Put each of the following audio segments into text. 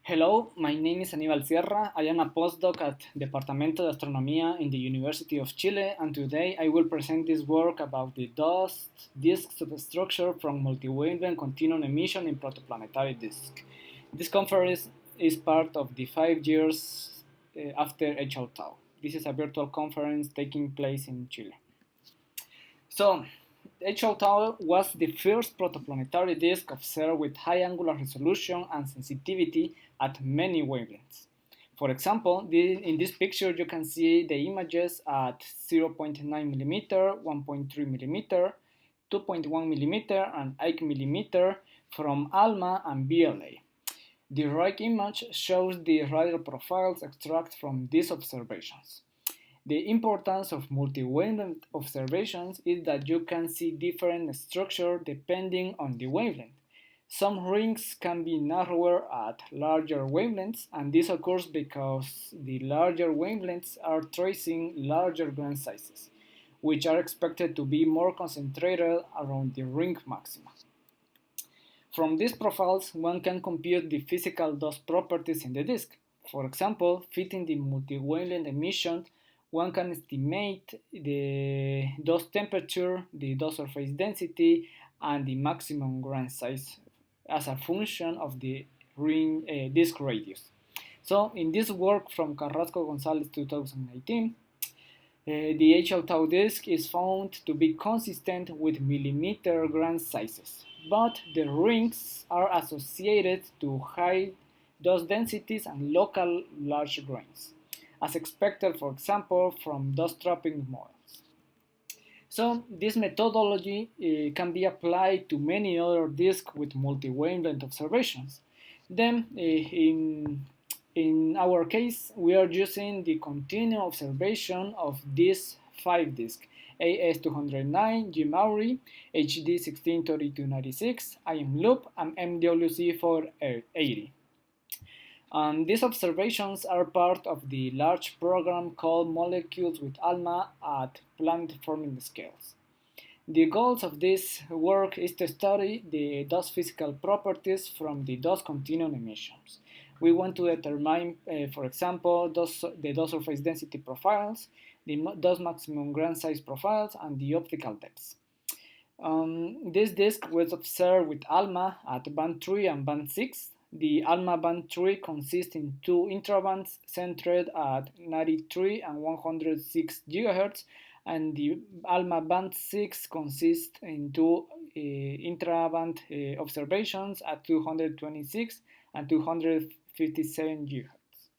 Hello, my name is Aníbal Sierra. I am a postdoc at Departamento de Astronomía in the University of Chile, and today I will present this work about the dust disk substructure from multi-wavelength continuum emission in protoplanetary disk. This conference is part of the 5 years after Tau. This is a virtual conference taking place in Chile. So, Tau was the first protoplanetary disk observed with high angular resolution and sensitivity at many wavelengths. For example, in this picture you can see the images at 0.9 mm, 1.3 mm, 2.1 mm, and 8 mm from ALMA and BLA. The right image shows the radial profiles extracted from these observations. The importance of multi-wavelength observations is that you can see different structure depending on the wavelength. Some rings can be narrower at larger wavelengths, and this occurs because the larger wavelengths are tracing larger grain sizes, which are expected to be more concentrated around the ring maxima. From these profiles, one can compute the physical dust properties in the disk. For example, fitting the multi-wavelength emission, one can estimate the dust temperature, the dust surface density, and the maximum grain size as a function of the ring disk radius. So in this work from Carrasco Gonzalez 2019, the Tau disk is found to be consistent with millimeter grain sizes, but the rings are associated to high dust densities and local large grains, as expected, for example, from dust trapping models. So this methodology can be applied to many other disks with multi-wavelength observations. Then, in our case, we are using the continuum observation of these 5 disks: AS209, G Maury, HD 163296, IM Loop, and MWC480. These observations are part of the large program called Molecules with ALMA at planet-forming scales. The goals of this work is to study the dust physical properties from the dust continuum emissions. We want to determine, for example, the dust surface density profiles, the dust maximum grain size profiles, and the optical depths. This disk was observed with ALMA at band 3 and band 6. The ALMA band 3 consists in 2 intrabands centered at 93 and 106 GHz, and the ALMA band 6 consists in 2 intraband observations at 226 and 257 GHz.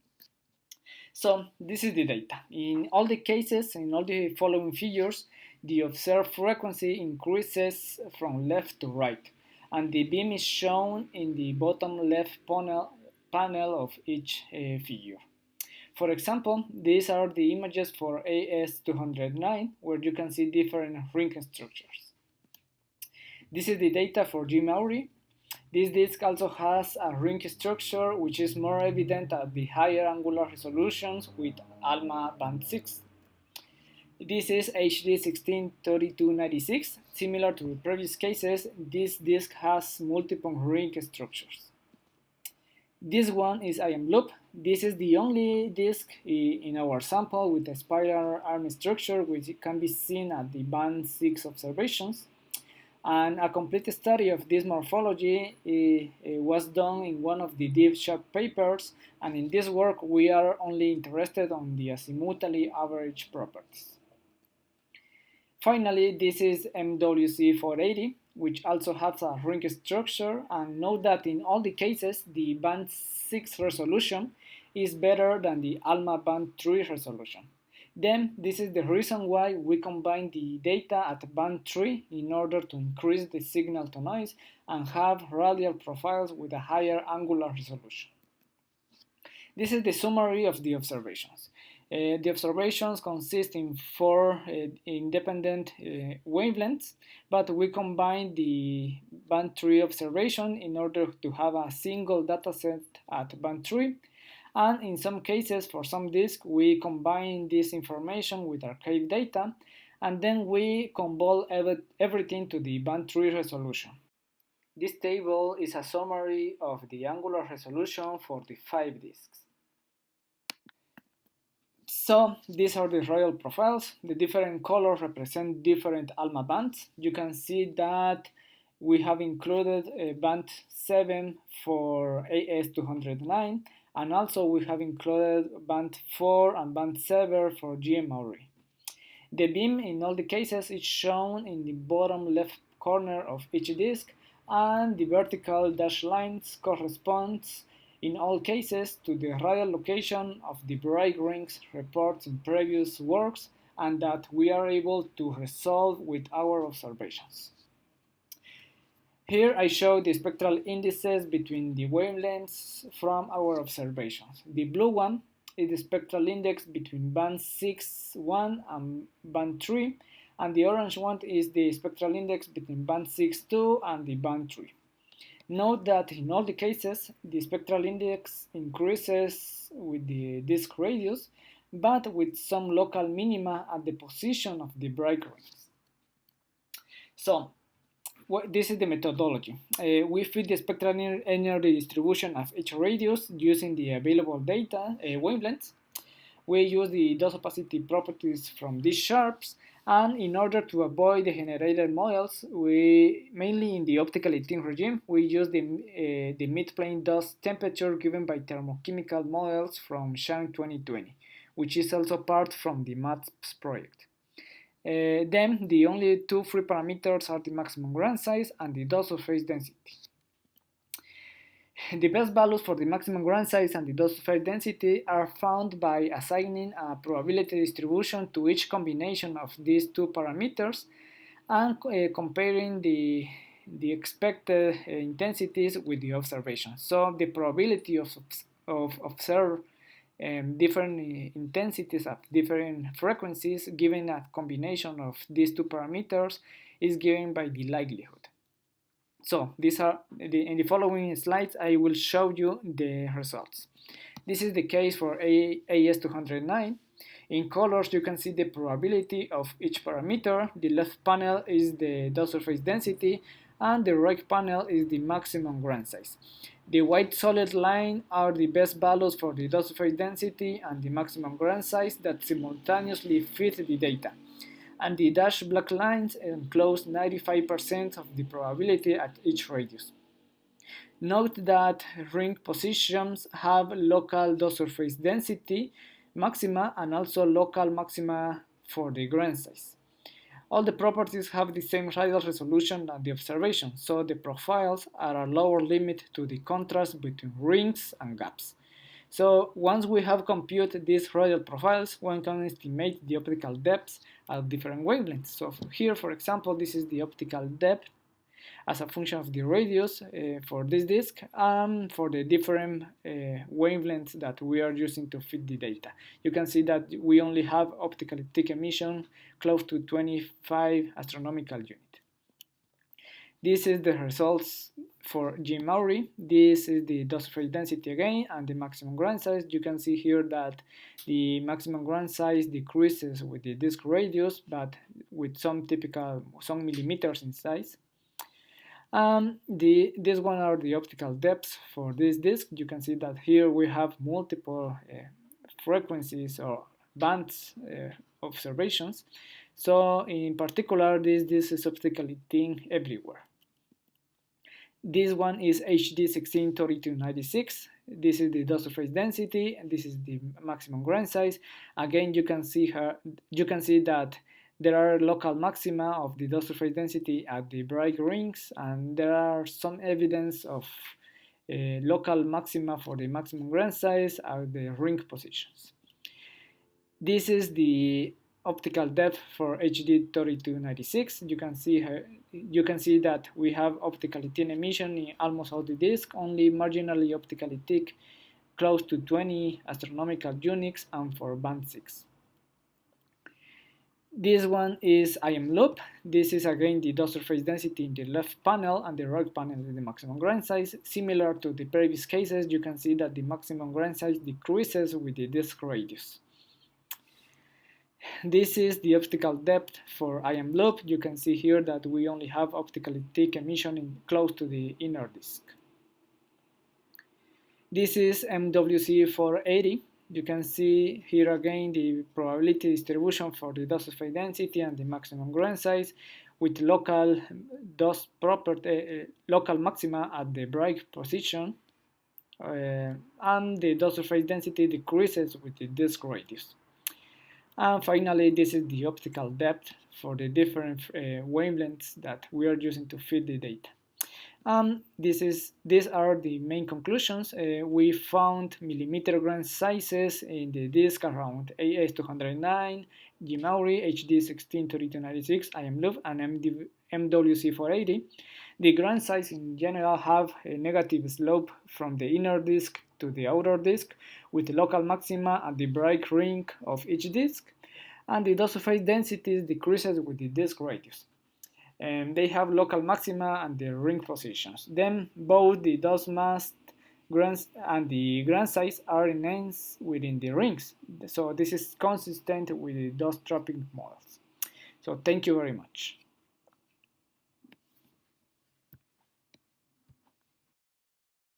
So this is the data. In all the cases, in all the following figures, the observed frequency increases from left to right, and the beam is shown in the bottom left panel of each figure. For example, these are the images for AS209, where you can see different ring structures. This is the data for G Maury. This disk also has a ring structure which is more evident at the higher angular resolutions with ALMA band 6. This is HD 163296. Similar to the previous cases, this disk has multiple ring structures. This one is IM Loop. This is the only disk in our sample with a spiral arm structure, which can be seen at the band 6 observations. And a complete study of this morphology was done in one of the deep shock papers, and in this work we are only interested on the azimutally average properties. Finally, this is MWC480, which also has a ring structure, and note that in all the cases the band 6 resolution is better than the ALMA band 3 resolution. Then this is the reason why we combine the data at band 3 in order to increase the signal to noise and have radial profiles with a higher angular resolution. This is the summary of the observations. The observations consist in 4 independent wavelengths, but we combine the band 3 observation in order to have a single dataset at band 3. And in some cases, for some disks, we combine this information with archive data, and then we convolve everything to the band 3 resolution. This table is a summary of the angular resolution for the 5 disks. So these are the royal profiles. The different colors represent different ALMA bands. You can see that we have included band 7 for AS209, and also we have included band 4 and band 7 for GMRE. The beam in all the cases is shown in the bottom left corner of each disk, and the vertical dashed lines corresponds in all cases to the radial location of the bright rings reported in previous works and that we are able to resolve with our observations. Here I show the spectral indices between the wavelengths from our observations. The blue one is the spectral index between band 6.1 and band 3, and the orange one is the spectral index between band 6.2 and the band 3. Note that in all the cases, the spectral index increases with the disk radius, but with some local minima at the position of the bright rings. So, this is the methodology. We fit the spectral energy distribution of each radius using the available data wavelengths. We use the dose opacity properties from these sharps, and in order to avoid the generated models, we mainly in the optical heating regime, we use the mid-plane dose temperature given by thermochemical models from Shang 2020, which is also part from the MATS project. Then the only two free parameters are the maximum ground size and the dose surface density. The best values for the maximum ground size and the dose surface density are found by assigning a probability distribution to each combination of these two parameters and comparing the expected intensities with the observation. So the probability of observe different intensities at different frequencies given a combination of these two parameters is given by the likelihood. So these are in the following slides I will show you the results. This is the case for AS209. In colors you can see the probability of each parameter. The left panel is the dose surface density and the right panel is the maximum ground size. The white solid line are the best values for the dose surface density and the maximum ground size that simultaneously fit the data. And the dashed black lines enclose 95% of the probability at each radius. Note that ring positions have local dose surface density maxima and also local maxima for the ground size. All the properties have the same radial resolution as the observation, so the profiles are a lower limit to the contrast between rings and gaps. So once we have computed these radial profiles, one can estimate the optical depths at different wavelengths. So here, for example, this is the optical depth as a function of the radius for this disk and for the different wavelengths that we are using to fit the data. You can see that we only have optical thick emission close to 25 astronomical units. This is the results for GMRE. This is the dose surface density again and the maximum ground size. You can see here that the maximum ground size decreases with the disk radius, but with some millimeters in size. This one are the optical depths for this disk. You can see that here we have multiple frequencies or bands observations. So in particular, this is optically thin everywhere. This one is HD 163296. This is the dose surface density, and this is the maximum ground size. Again, you can see that there are local maxima of the dose surface density at the bright rings, and there are some evidence of local maxima for the maximum ground size at the ring positions. This is the optical depth for HD 3296. You can see that we have optically thin emission in almost all the disk, only marginally optically thick, close to 20 astronomical units, and for band 6. This one is IM loop. This is again the dose surface density in the left panel, and the right panel is the maximum ground size. Similar to the previous cases, you can see that the maximum ground size decreases with the disk radius. This is the optical depth for IM loop. You can see here that we only have optically thick emission close to the inner disk. This is MWC480. You can see here again the probability distribution for the dose of high density and the maximum grain size with local dose property, local maxima at the break position, and the dose of high density decreases with the disk radius. And finally, this is the optical depth for the different wavelengths that we are using to feed the data. These are the main conclusions. We found millimeter grain sizes in the disk around AS209, G Maury, HD 163296, IM loop, and MWC480. The grain size in general have a negative slope from the inner disk to the outer disk with local maxima at the break ring of each disk, and the dose of phase density decreases with the disk radius. They have local maxima and the ring positions. Then both the dose mass and the grain size are enhanced within the rings. So this is consistent with the dose trapping models. So thank you very much.